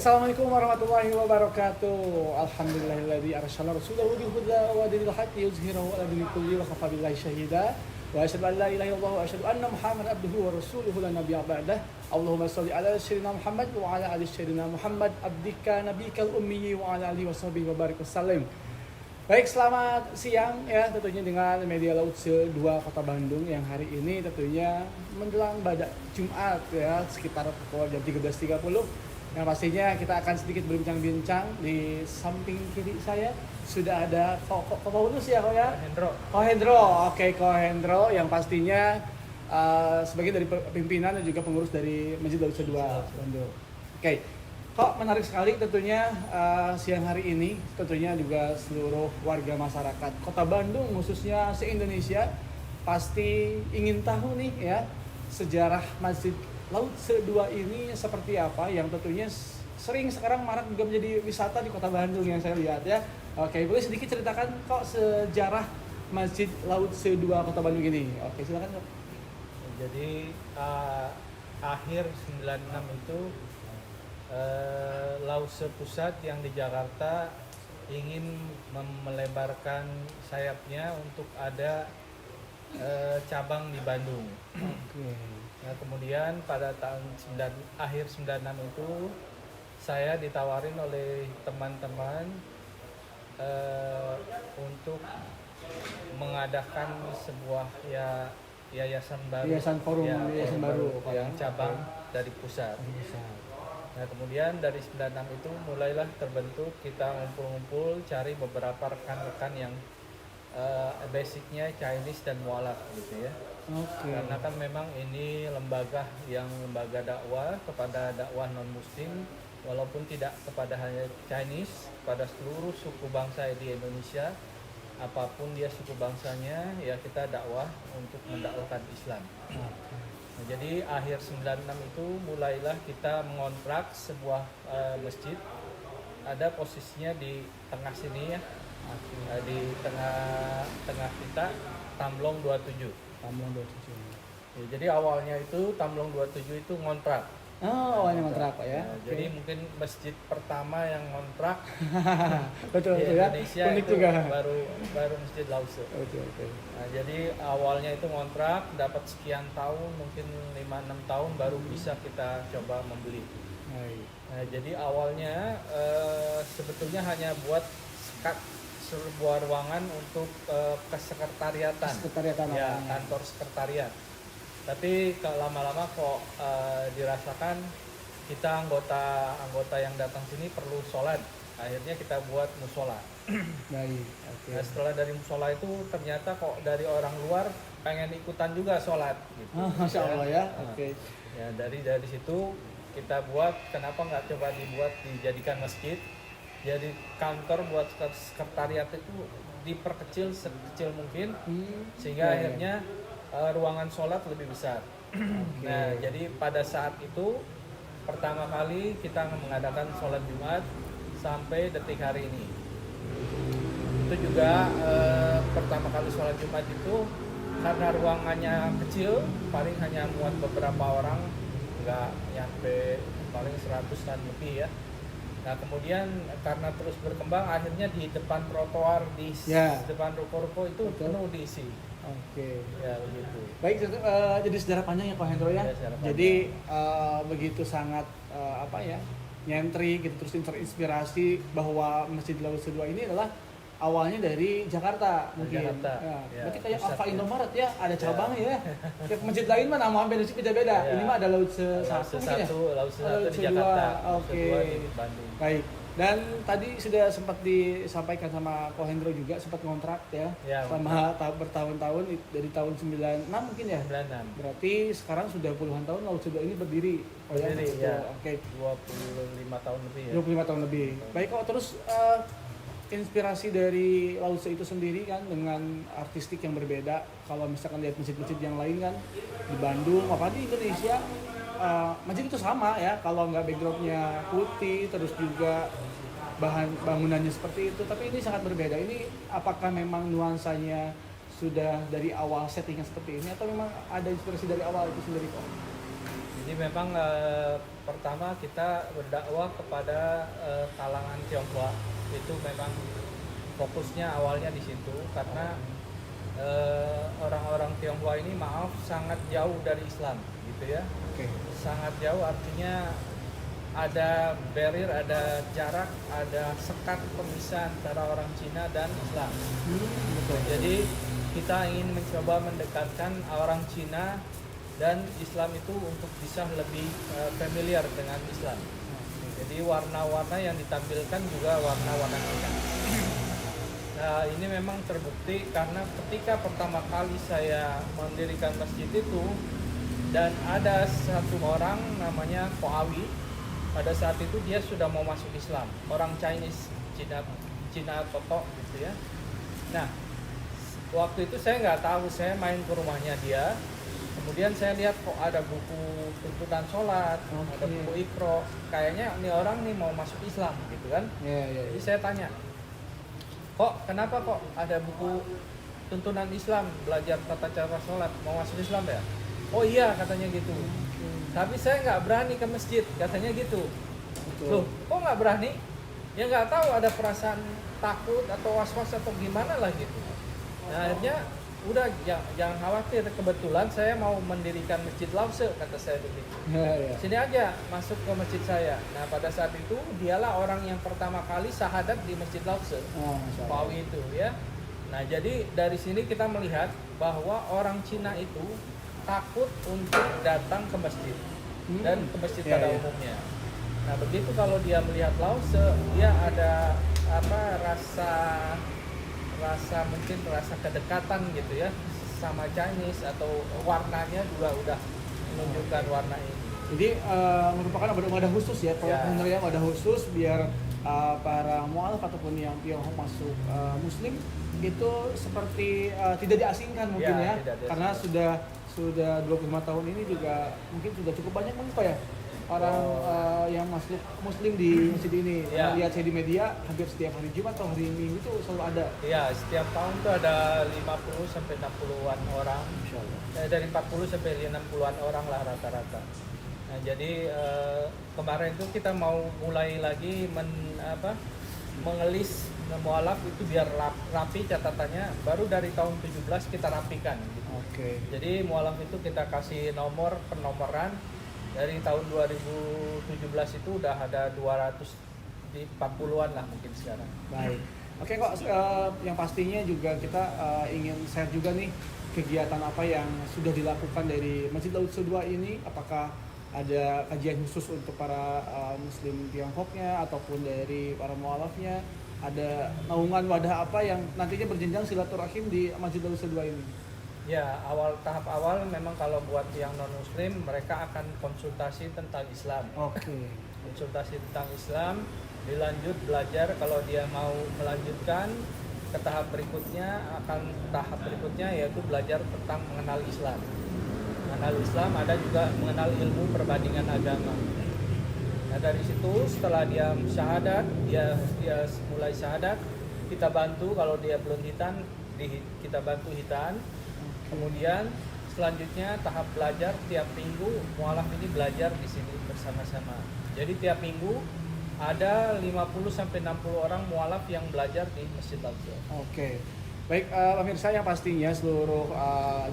Assalamualaikum warahmatullahi wabarakatuh. Alhamdulillahilladzi arsala rasulahu bil huda wa dinil haqqi yuzhirahu 'ala dini kulli wa kafa billahi shahida. Wa asyhadu an la ilaha illallah wa asyhadu anna Muhammadan abduhu wa rasuluhu la nabiyya ba'dah. Allahumma shalli 'ala sayyidina Muhammad wa 'ala ali sayyidina Muhammad abdika nabiyikal ummi wa 'ala alihi washabihi wa barik wasallam. Baik, selamat siang ya tentunya dengan Media Laut 2 Kota Bandung yang hari ini tentunya menjelang pada Jumat ya sekitar pukul jam 13.30. Yang pastinya kita akan sedikit berbincang-bincang. Di samping kiri saya sudah ada Ko Paulus ya, Ko ya? Ko Hendro. Oke, Ko Hendro yang pastinya sebagai dari pimpinan dan juga pengurus dari Masjid Laut 2 Bandung. Oke. Kok menarik sekali tentunya siang hari ini tentunya juga seluruh warga masyarakat Kota Bandung khususnya se-Indonesia pasti ingin tahu nih ya sejarah Masjid Laut 2 ini seperti apa yang tentunya sering sekarang marak juga menjadi wisata di Kota Bandung yang saya lihat ya. Oke, boleh sedikit ceritakan kok sejarah Masjid Laut 2 Kota Bandung ini. Oke, silakan Kok. Jadi akhir 96 itu Lause Pusat yang di Jakarta ingin melebarkan sayapnya untuk ada cabang di Bandung. Oke. Nah, kemudian pada akhir 96 itu saya ditawarin oleh teman-teman untuk mengadakan sebuah yayasan baru, Yayasan forum yayasan baru yang cabang dari pusat. Nah, kemudian dari 96 itu mulailah terbentuk, kita ngumpul-ngumpul cari beberapa rekan-rekan yang basicnya Chinese dan mualaf gitu ya. Oke. Karena kan memang ini lembaga dakwah kepada dakwah non muslim, walaupun tidak kepada hanya Chinese, pada seluruh suku bangsa di Indonesia, apapun dia suku bangsanya, ya kita dakwah untuk mendakwahkan Islam. Nah, jadi akhir 96 itu mulailah kita mengontrak sebuah masjid, ada posisinya di tengah sini ya, di tengah kita Tamblong 27. Tamblong 27. Ya, jadi awalnya itu Tamblong 27 itu ngontrak. Oh, awalnya ngontrak Pak ya. Nah, jadi mungkin masjid pertama yang ngontrak Betul di ya. Indonesia Unik itu juga. baru Masjid Lause. Oke. Nah, jadi awalnya itu ngontrak, dapat sekian tahun, mungkin 5-6 tahun baru bisa kita coba membeli. Baik. Nah, jadi awalnya sebetulnya hanya buat sebuah ruangan untuk kesekretariatan. Ya, kantor sekretariat. Tapi kalau lama-lama kok dirasakan kita anggota yang datang sini perlu sholat. Akhirnya kita buat musola. Baik. Oke. Nah, setelah dari musola itu ternyata kok dari orang luar pengen ikutan juga sholat. Gitu. Masya Allah ya. Nah, Oke. ya dari situ kita buat, kenapa nggak coba dijadikan masjid? Jadi kantor buat sekretariat itu diperkecil sekecil mungkin, sehingga akhirnya ruangan sholat lebih besar. Okay. Nah, jadi pada saat itu pertama kali kita mengadakan sholat Jumat sampai detik hari ini. Itu juga pertama kali sholat Jumat itu karena ruangannya kecil, paling hanya muat beberapa orang, nggak nyampe paling 100-an lebih ya. Nah, kemudian karena terus berkembang, akhirnya di depan trotoar, di depan ruko-ruko itu penuh diisi. Oke. Ya, begitu. Baik, jadi sejarah panjang ya Pak Hendro ya. Jadi begitu sangat nyentrik gitu, terus terinspirasi bahwa Masjid Laut 2 ini adalah awalnya dari Jakarta mungkin. Jakarta. Ya. Berarti kayak Alfa Indomaret ya, ada cabangnya ya. Kayak masjid lain mah nama hampir beda-beda. Ini mah ada Laut 1 mungkin ya. Laut 1 di Jakarta. Oke. Di Bandung. Baik. Dan tadi sudah sempat disampaikan sama Ko Hendro juga sempat kontrak ya selama bertahun-tahun dari tahun 96 mungkin ya. 96. Berarti sekarang sudah puluhan tahun Laut 2 ini berdiri. Ya. Oke. 25 tahun lebih ya. 25 tahun lebih. Baik kok, terus inspirasi dari Laut itu sendiri kan dengan artistik yang berbeda. Kalau misalkan lihat masjid-masjid yang lain kan di Bandung, apa di Indonesia, masjid itu sama ya. Kalau nggak backgroundnya putih, terus juga bahan bangunannya seperti itu. Tapi ini sangat berbeda. Ini apakah memang nuansanya sudah dari awal settingnya seperti ini atau memang ada inspirasi dari awal itu sendiri kok? Jadi memang pertama kita berdakwah kepada kalangan Tionghoa, itu memang fokusnya awalnya di situ karena orang-orang Tionghoa ini maaf sangat jauh dari Islam gitu ya. Oke. Sangat jauh artinya ada barrier, ada jarak, ada sekat pemisah antara orang Cina dan Islam. Betul. Jadi kita ingin mencoba mendekatkan orang Cina dan Islam itu untuk bisa lebih familiar dengan Islam. Jadi warna-warna yang ditampilkan juga warna-warna Cina. Nah, ini memang terbukti karena ketika pertama kali saya mendirikan masjid itu dan ada satu orang namanya Ko Awi, pada saat itu dia sudah mau masuk Islam, orang Chinese, Cina Toto gitu ya. Nah, waktu itu saya nggak tahu, saya main ke rumahnya dia, kemudian saya lihat kok ada buku tuntunan sholat, ada buku Iqra, kayaknya ini orang nih mau masuk Islam gitu kan. Jadi saya tanya, kok kenapa kok ada buku tuntunan Islam, belajar tata cara sholat, mau masuk Islam ya? Oh iya katanya gitu. Tapi saya nggak berani ke masjid, katanya gitu. Loh, kok nggak berani? Ya nggak tahu, ada perasaan takut atau was-was atau gimana lah gitu. Nah, akhirnya udah jangan khawatir, kebetulan saya mau mendirikan masjid Lause, kata saya begitu. Sini aja masuk ke masjid saya. Nah, pada saat itu dialah orang yang pertama kali syahadat di masjid Lause, Pawi itu ya. Nah, jadi dari sini kita melihat bahwa orang Cina itu takut untuk datang ke masjid dan ke masjid pada umumnya. Nah, begitu kalau dia melihat Lause, dia ada rasa mungkin rasa kedekatan gitu ya sama Chinese, atau warnanya juga udah menunjukkan warna ini. Jadi merupakan wadah khusus ya, sebenarnya wadah khusus biar para mualaf ataupun yang Tionghoa masuk Muslim itu seperti tidak diasingkan mungkin ya, karena sudah 25 tahun ini juga mungkin sudah cukup banyak Pak ya orang yang masuk Muslim di masjid ini. Lihat saya di media hampir setiap hari Jumat atau hari Minggu itu selalu ada. Iya, setiap tahun tuh ada 50 sampai 60-an orang. Dari 40 sampai 60-an orang lah rata-rata. Nah, jadi kemarin itu kita mau mulai lagi mengelis mualaf itu biar rapi catatannya. Baru dari tahun 17 kita rapikan gitu. Jadi mualaf itu kita kasih nomor penomoran. Dari tahun 2017 itu udah ada 200 di 40-an lah mungkin sekarang. Baik. Oke kok, yang pastinya juga kita ingin share juga nih kegiatan apa yang sudah dilakukan dari Masjid Lause 2 ini. Apakah ada kajian khusus untuk para Muslim Tiongkoknya ataupun dari para mualafnya? Ada naungan wadah apa yang nantinya berjenjang silaturahim di Masjid Lause 2 ini? Ya, tahap awal memang kalau buat yang non-muslim mereka akan konsultasi tentang Islam. Konsultasi tentang Islam, dilanjut belajar kalau dia mau melanjutkan ke tahap berikutnya, yaitu belajar tentang mengenal Islam. Mengenal Islam, ada juga mengenal ilmu perbandingan agama. Nah, dari situ setelah dia syahadat, dia mulai syahadat, kita bantu kalau dia belum hitan, kita bantu hitan. Kemudian selanjutnya tahap belajar, tiap minggu mualaf ini belajar di sini bersama-sama. Jadi tiap minggu ada 50 sampai 60 orang mualaf yang belajar di Masjid Lause. Baik, pemirsa yang pastinya seluruh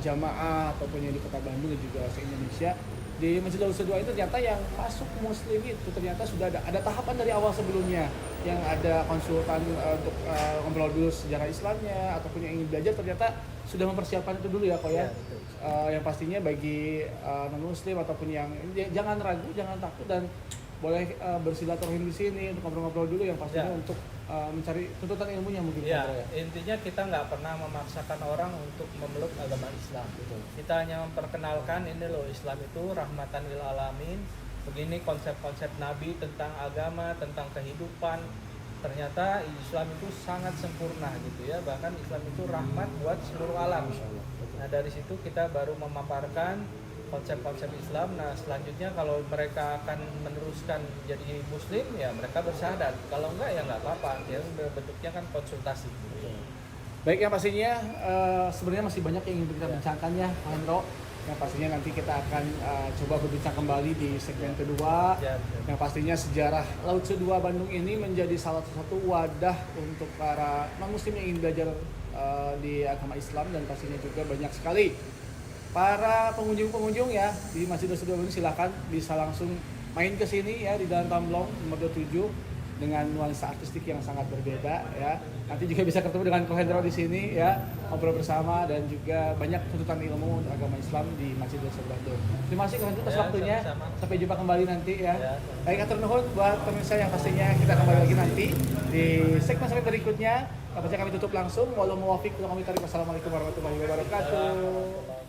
jamaah ataupun yang di Kota Bandung dan juga se-Indonesia, di Masjid Lause 2 itu ternyata yang masuk Muslim itu ternyata sudah ada tahapan dari awal sebelumnya, yang ada konsultan untuk ngobrol dulu sejarah Islamnya ataupun yang ingin belajar ternyata sudah mempersiapkan itu dulu ya kok ya. Yang pastinya bagi non-Muslim ataupun yang jangan ragu, jangan takut, dan boleh bersilaturahim di sini untuk ngobrol-ngobrol dulu, yang pastinya untuk mencari tuntutan ilmunya mungkin. Intinya kita nggak pernah memaksakan orang untuk memeluk agama Islam. Kita hanya memperkenalkan ini loh, Islam itu rahmatan lil alamin. Begini konsep-konsep Nabi tentang agama, tentang kehidupan. Ternyata Islam itu sangat sempurna gitu ya, bahkan Islam itu rahmat buat seluruh alam. Nah, dari situ kita baru memaparkan konsep-konsep Islam. Nah, selanjutnya kalau mereka akan meneruskan jadi Muslim, ya mereka bersyahadat. Kalau enggak ya nggak apa-apa, ya bentuknya kan konsultasi. Baik, yang pastinya sebenarnya masih banyak yang ingin kita bincangkan ya, Pak Hendro. yang pastinya nanti kita akan coba berbincang kembali di segmen kedua. Yang pastinya sejarah Laut Sedua Bandung ini menjadi salah satu wadah untuk para non-muslim yang ingin belajar di agama Islam, dan pastinya juga banyak sekali para pengunjung-pengunjung ya di Masjid Laut Sedua Bandung. Silakan bisa langsung main ke sini ya di Jalan Tamblong nomor 27 dengan nuansa artistik yang sangat berbeda ya. Nanti juga bisa ketemu dengan Ko Hendro di sini ya, ngobrol bersama dan juga banyak tuntutan ilmu untuk agama Islam di Masjid Laut Sedua Bandung. Terima kasih Ko Hendro atas waktunya. Sama-sama. Sampai jumpa kembali nanti ya. Sama-sama. Baik, atur nuhun buat pemirsa yang pastinya kita kembali lagi nanti di segmen berikutnya. Pastinya kami tutup langsung. Wassalamualaikum warahmatullahi wabarakatuh.